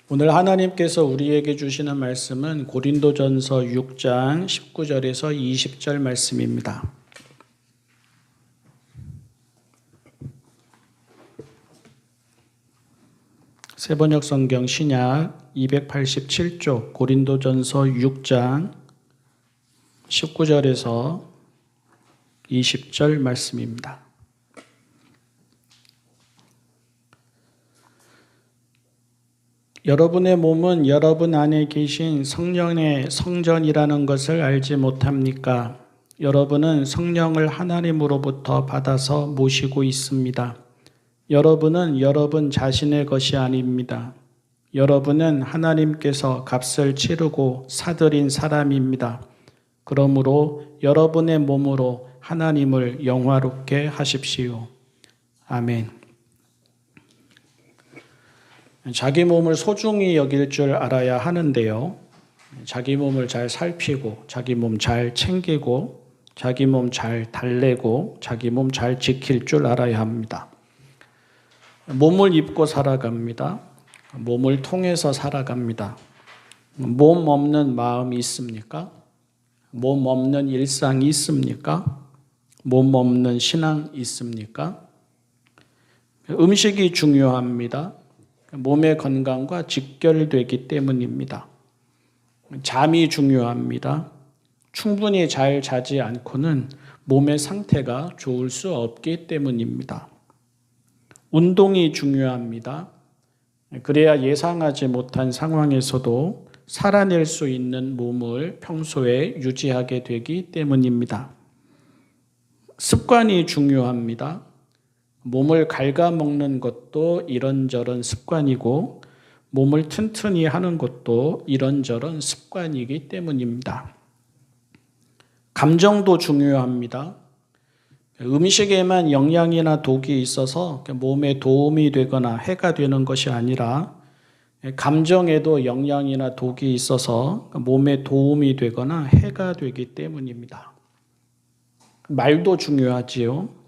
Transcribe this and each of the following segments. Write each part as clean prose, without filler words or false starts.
오늘 하나님께서 우리에게 주시는 말씀은 고린도전서 6장 19절에서 20절 말씀입니다. 새번역 성경 신약 287쪽 고린도전서 6장 19절에서 20절 말씀입니다. 여러분의 몸은 여러분 안에 계신 성령의 성전이라는 것을 알지 못합니까? 여러분은 성령을 하나님으로부터 받아서 모시고 있습니다. 여러분은 여러분 자신의 것이 아닙니다. 여러분은 하나님께서 값을 치르고 사들인 사람입니다. 그러므로 여러분의 몸으로 하나님을 영화롭게 하십시오. 아멘. 자기 몸을 소중히 여길 줄 알아야 하는데요. 자기 몸을 잘 살피고, 자기 몸 잘 챙기고, 자기 몸 잘 달래고, 자기 몸 잘 지킬 줄 알아야 합니다. 몸을 입고 살아갑니다. 몸을 통해서 살아갑니다. 몸 없는 마음이 있습니까? 몸 없는 일상이 있습니까? 몸 없는 신앙이 있습니까? 음식이 중요합니다. 몸의 건강과 직결되기 때문입니다. 잠이 중요합니다. 충분히 잘 자지 않고는 몸의 상태가 좋을 수 없기 때문입니다. 운동이 중요합니다. 그래야 예상하지 못한 상황에서도 살아낼 수 있는 몸을 평소에 유지하게 되기 때문입니다. 습관이 중요합니다. 몸을 갉아먹는 것도 이런저런 습관이고 몸을 튼튼히 하는 것도 이런저런 습관이기 때문입니다. 감정도 중요합니다. 음식에만 영양이나 독이 있어서 몸에 도움이 되거나 해가 되는 것이 아니라 감정에도 영양이나 독이 있어서 몸에 도움이 되거나 해가 되기 때문입니다. 말도 중요하지요.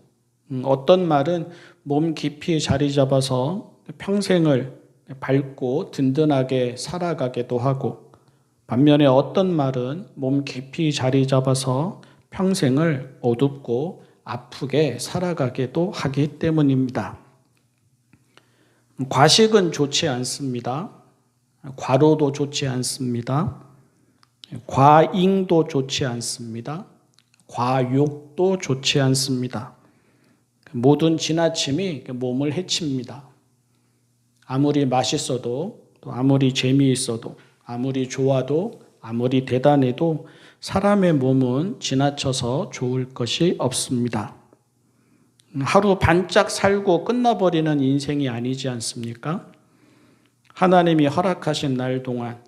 어떤 말은 몸 깊이 자리 잡아서 평생을 밝고 든든하게 살아가기도 하고, 반면에 어떤 말은 몸 깊이 자리 잡아서 평생을 어둡고 아프게 살아가기도 하기 때문입니다. 과식은 좋지 않습니다. 과로도 좋지 않습니다. 과잉도 좋지 않습니다. 과욕도 좋지 않습니다. 모든 지나침이 몸을 해칩니다. 아무리 맛있어도, 또 아무리 재미있어도, 아무리 좋아도, 아무리 대단해도 사람의 몸은 지나쳐서 좋을 것이 없습니다. 하루 반짝 살고 끝나버리는 인생이 아니지 않습니까? 하나님이 허락하신 날 동안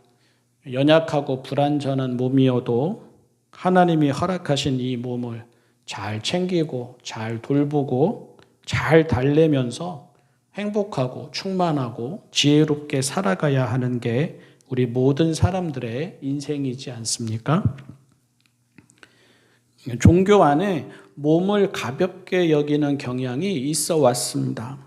연약하고 불완전한 몸이어도 하나님이 허락하신 이 몸을 잘 챙기고 잘 돌보고 잘 달래면서 행복하고 충만하고 지혜롭게 살아가야 하는 게 우리 모든 사람들의 인생이지 않습니까? 종교 안에 몸을 가볍게 여기는 경향이 있어 왔습니다.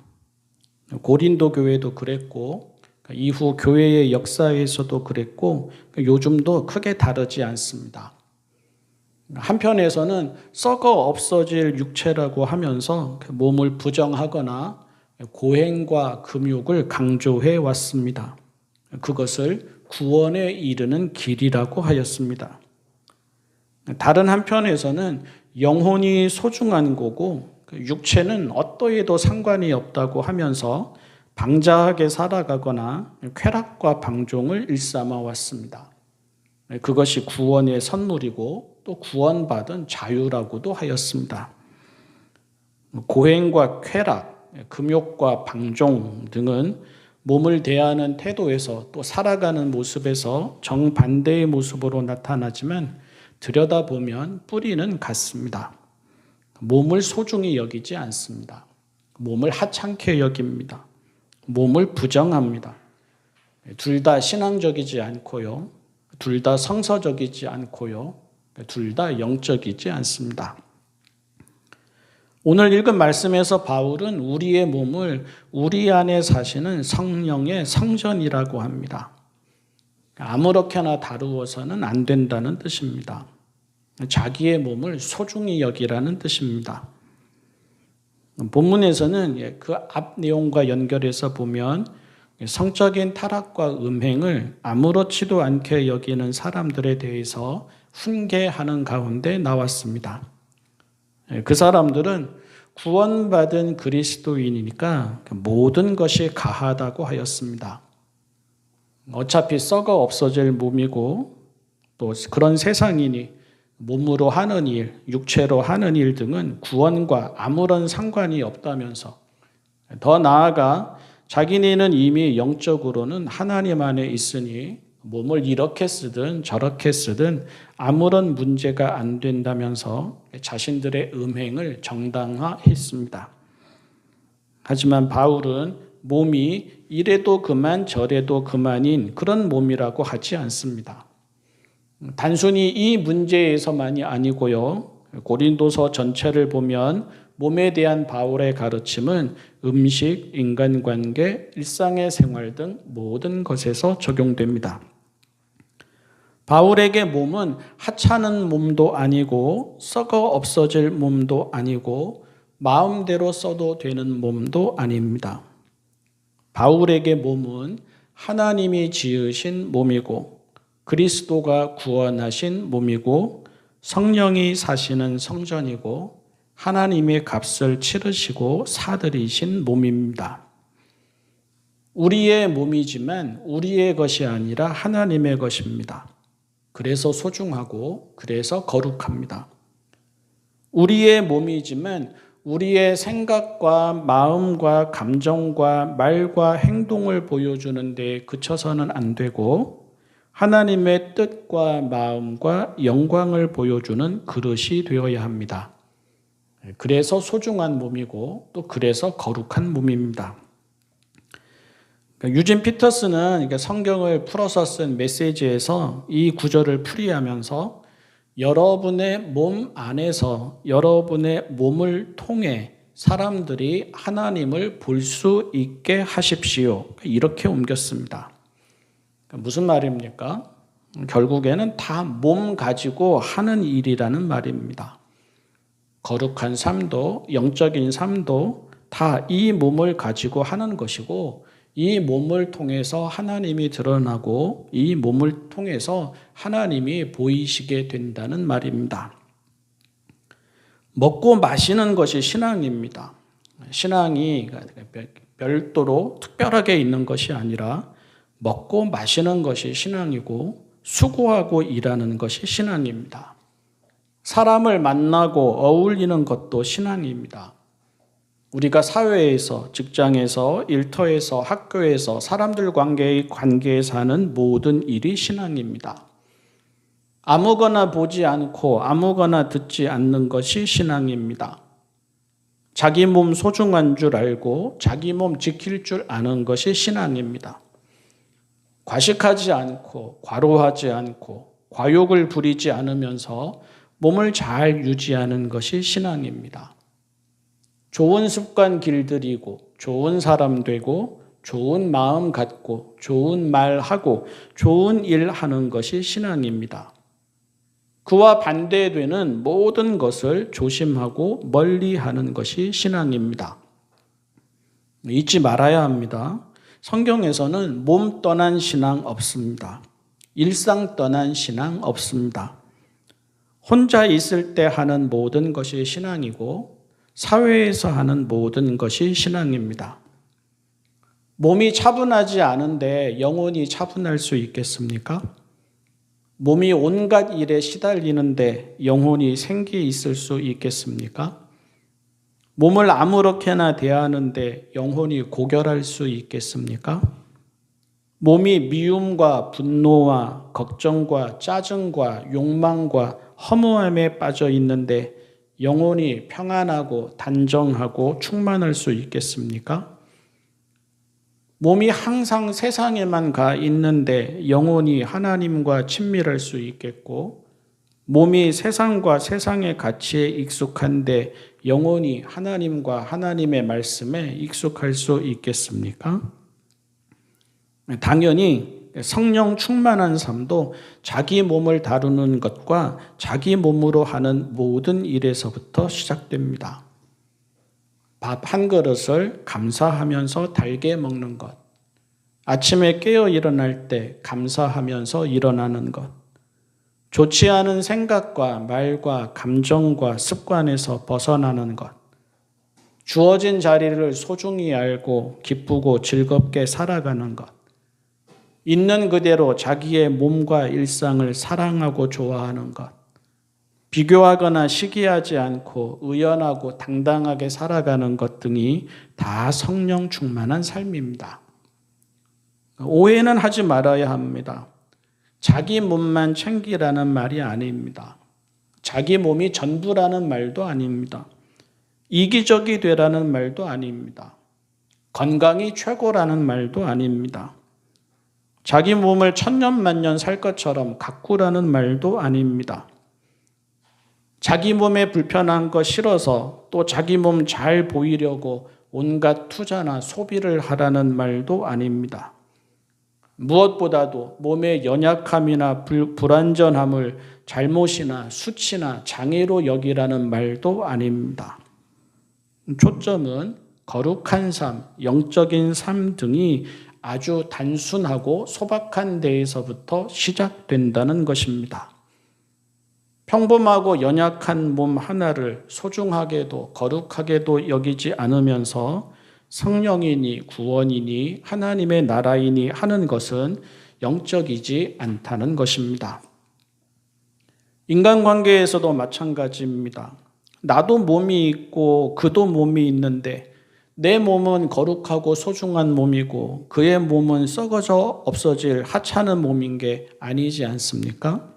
고린도 교회도 그랬고 이후 교회의 역사에서도 그랬고 요즘도 크게 다르지 않습니다. 한편에서는 썩어 없어질 육체라고 하면서 몸을 부정하거나 고행과 금욕을 강조해 왔습니다. 그것을 구원에 이르는 길이라고 하였습니다. 다른 한편에서는 영혼이 소중한 거고 육체는 어떠해도 상관이 없다고 하면서 방자하게 살아가거나 쾌락과 방종을 일삼아 왔습니다. 그것이 구원의 선물이고 또 구원받은 자유라고도 하였습니다. 고행과 쾌락, 금욕과 방종 등은 몸을 대하는 태도에서 또 살아가는 모습에서 정반대의 모습으로 나타나지만 들여다보면 뿌리는 같습니다. 몸을 소중히 여기지 않습니다. 몸을 하찮게 여깁니다. 몸을 부정합니다. 둘 다 신앙적이지 않고요. 둘 다 성서적이지 않고요. 둘 다 영적이지 않습니다. 오늘 읽은 말씀에서 바울은 우리의 몸을 우리 안에 사시는 성령의 성전이라고 합니다. 아무렇게나 다루어서는 안 된다는 뜻입니다. 자기의 몸을 소중히 여기라는 뜻입니다. 본문에서는 그 앞 내용과 연결해서 보면 성적인 타락과 음행을 아무렇지도 않게 여기는 사람들에 대해서 훈계하는 가운데 나왔습니다. 그 사람들은 구원받은 그리스도인이니까 모든 것이 가하다고 하였습니다. 어차피 썩어 없어질 몸이고 또 그런 세상이니 몸으로 하는 일, 육체로 하는 일 등은 구원과 아무런 상관이 없다면서 더 나아가 자기네는 이미 영적으로는 하나님 안에 있으니 몸을 이렇게 쓰든 저렇게 쓰든 아무런 문제가 안 된다면서 자신들의 음행을 정당화했습니다. 하지만 바울은 몸이 이래도 그만 저래도 그만인 그런 몸이라고 하지 않습니다. 단순히 이 문제에서만이 아니고요. 고린도서 전체를 보면 몸에 대한 바울의 가르침은 음식, 인간관계, 일상의 생활 등 모든 것에서 적용됩니다. 바울에게 몸은 하찮은 몸도 아니고 썩어 없어질 몸도 아니고 마음대로 써도 되는 몸도 아닙니다. 바울에게 몸은 하나님이 지으신 몸이고 그리스도가 구원하신 몸이고 성령이 사시는 성전이고 하나님의 값을 치르시고 사들이신 몸입니다. 우리의 몸이지만 우리의 것이 아니라 하나님의 것입니다. 그래서 소중하고 그래서 거룩합니다. 우리의 몸이지만 우리의 생각과 마음과 감정과 말과 행동을 보여주는 데 그쳐서는 안 되고 하나님의 뜻과 마음과 영광을 보여주는 그릇이 되어야 합니다. 그래서 소중한 몸이고 또 그래서 거룩한 몸입니다. 유진 피터스는 성경을 풀어서 쓴 메시지에서 이 구절을 풀이하면서 여러분의 몸 안에서 여러분의 몸을 통해 사람들이 하나님을 볼 수 있게 하십시오. 이렇게 옮겼습니다. 무슨 말입니까? 결국에는 다 몸 가지고 하는 일이라는 말입니다. 거룩한 삶도 영적인 삶도 다 이 몸을 가지고 하는 것이고 이 몸을 통해서 하나님이 드러나고 이 몸을 통해서 하나님이 보이시게 된다는 말입니다. 먹고 마시는 것이 신앙입니다. 신앙이 별도로 특별하게 있는 것이 아니라 먹고 마시는 것이 신앙이고 수고하고 일하는 것이 신앙입니다. 사람을 만나고 어울리는 것도 신앙입니다. 우리가 사회에서, 직장에서, 일터에서, 학교에서 사람들 관계에서 하는 모든 일이 신앙입니다. 아무거나 보지 않고 아무거나 듣지 않는 것이 신앙입니다. 자기 몸 소중한 줄 알고 자기 몸 지킬 줄 아는 것이 신앙입니다. 과식하지 않고 과로하지 않고 과욕을 부리지 않으면서 몸을 잘 유지하는 것이 신앙입니다. 좋은 습관 길들이고 좋은 사람 되고 좋은 마음 갖고 좋은 말 하고 좋은 일 하는 것이 신앙입니다. 그와 반대되는 모든 것을 조심하고 멀리하는 것이 신앙입니다. 잊지 말아야 합니다. 성경에서는 몸 떠난 신앙 없습니다. 일상 떠난 신앙 없습니다. 혼자 있을 때 하는 모든 것이 신앙이고 사회에서 하는 모든 것이 신앙입니다. 몸이 차분하지 않은데 영혼이 차분할 수 있겠습니까? 몸이 온갖 일에 시달리는데 영혼이 생기 있을 수 있겠습니까? 몸을 아무렇게나 대하는데 영혼이 고결할 수 있겠습니까? 몸이 미움과 분노와 걱정과 짜증과 욕망과 허무함에 빠져 있는데 영혼이 평안하고 단정하고 충만할 수 있겠습니까? 몸이 항상 세상에만 가 있는데 영혼이 하나님과 친밀할 수 있겠고 몸이 세상과 세상의 가치에 익숙한데 영원히 하나님과 하나님의 말씀에 익숙할 수 있겠습니까? 당연히 성령 충만한 삶도 자기 몸을 다루는 것과 자기 몸으로 하는 모든 일에서부터 시작됩니다. 밥 한 그릇을 감사하면서 달게 먹는 것, 아침에 깨어 일어날 때 감사하면서 일어나는 것, 좋지 않은 생각과 말과 감정과 습관에서 벗어나는 것, 주어진 자리를 소중히 알고 기쁘고 즐겁게 살아가는 것, 있는 그대로 자기의 몸과 일상을 사랑하고 좋아하는 것, 비교하거나 시기하지 않고 의연하고 당당하게 살아가는 것 등이 다 성령 충만한 삶입니다. 오해는 하지 말아야 합니다. 자기 몸만 챙기라는 말이 아닙니다. 자기 몸이 전부라는 말도 아닙니다. 이기적이 되라는 말도 아닙니다. 건강이 최고라는 말도 아닙니다. 자기 몸을 천년만년 살 것처럼 가꾸라는 말도 아닙니다. 자기 몸에 불편한 거 싫어서 또 자기 몸 잘 보이려고 온갖 투자나 소비를 하라는 말도 아닙니다. 무엇보다도 몸의 연약함이나 불완전함을 잘못이나 수치나 장애로 여기라는 말도 아닙니다. 초점은 거룩한 삶, 영적인 삶 등이 아주 단순하고 소박한 데에서부터 시작된다는 것입니다. 평범하고 연약한 몸 하나를 소중하게도 거룩하게도 여기지 않으면서 성령이니 구원이니 하나님의 나라이니 하는 것은 영적이지 않다는 것입니다. 인간관계에서도 마찬가지입니다. 나도 몸이 있고 그도 몸이 있는데 내 몸은 거룩하고 소중한 몸이고 그의 몸은 썩어져 없어질 하찮은 몸인 게 아니지 않습니까?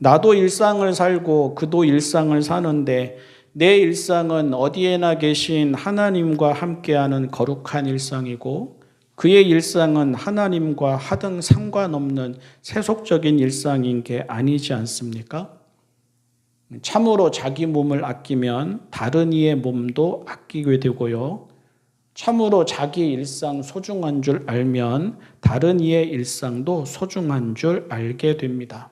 나도 일상을 살고 그도 일상을 사는데 내 일상은 어디에나 계신 하나님과 함께하는 거룩한 일상이고 그의 일상은 하나님과 하등 상관없는 세속적인 일상인 게 아니지 않습니까? 참으로 자기 몸을 아끼면 다른 이의 몸도 아끼게 되고요. 참으로 자기 일상 소중한 줄 알면 다른 이의 일상도 소중한 줄 알게 됩니다.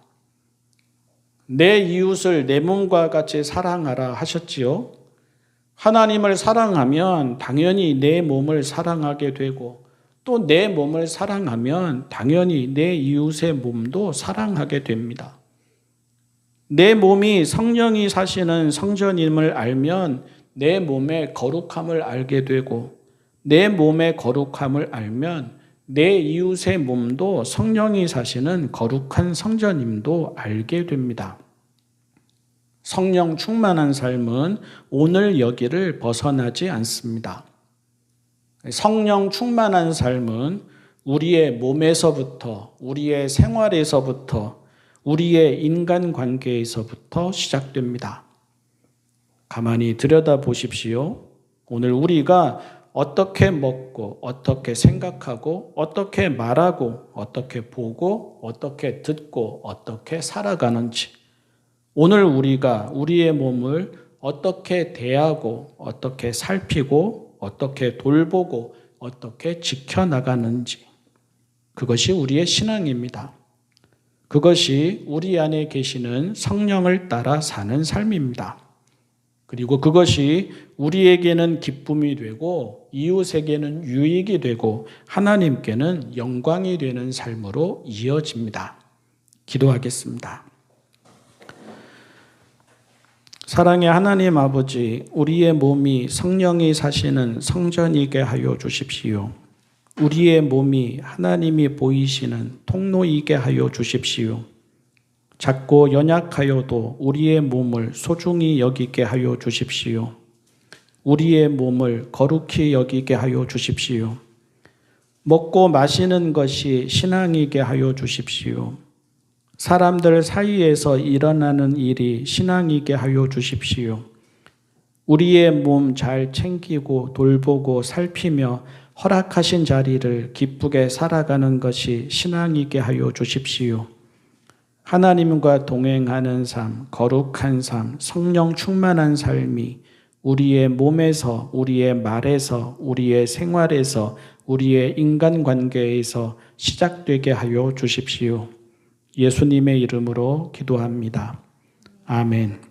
내 이웃을 내 몸과 같이 사랑하라 하셨지요. 하나님을 사랑하면 당연히 내 몸을 사랑하게 되고 또 내 몸을 사랑하면 당연히 내 이웃의 몸도 사랑하게 됩니다. 내 몸이 성령이 사시는 성전임을 알면 내 몸의 거룩함을 알게 되고 내 몸의 거룩함을 알면 내 이웃의 몸도 성령이 사시는 거룩한 성전임도 알게 됩니다. 성령 충만한 삶은 오늘 여기를 벗어나지 않습니다. 성령 충만한 삶은 우리의 몸에서부터, 우리의 생활에서부터, 우리의 인간관계에서부터 시작됩니다. 가만히 들여다보십시오. 오늘 우리가 어떻게 먹고 어떻게 생각하고 어떻게 말하고 어떻게 보고 어떻게 듣고 어떻게 살아가는지, 오늘 우리가 우리의 몸을 어떻게 대하고 어떻게 살피고 어떻게 돌보고 어떻게 지켜나가는지, 그것이 우리의 신앙입니다. 그것이 우리 안에 계시는 성령을 따라 사는 삶입니다. 그리고 그것이 우리에게는 기쁨이 되고 이웃에게는 유익이 되고 하나님께는 영광이 되는 삶으로 이어집니다. 기도하겠습니다. 사랑의 하나님 아버지, 우리의 몸이 성령이 사시는 성전이게 하여 주십시오. 우리의 몸이 하나님이 보이시는 통로이게 하여 주십시오. 작고 연약하여도 우리의 몸을 소중히 여기게 하여 주십시오. 우리의 몸을 거룩히 여기게 하여 주십시오. 먹고 마시는 것이 신앙이게 하여 주십시오. 사람들 사이에서 일어나는 일이 신앙이게 하여 주십시오. 우리의 몸 잘 챙기고 돌보고 살피며 허락하신 자리를 기쁘게 살아가는 것이 신앙이게 하여 주십시오. 하나님과 동행하는 삶, 거룩한 삶, 성령 충만한 삶이 우리의 몸에서, 우리의 말에서, 우리의 생활에서, 우리의 인간관계에서 시작되게 하여 주십시오. 예수님의 이름으로 기도합니다. 아멘.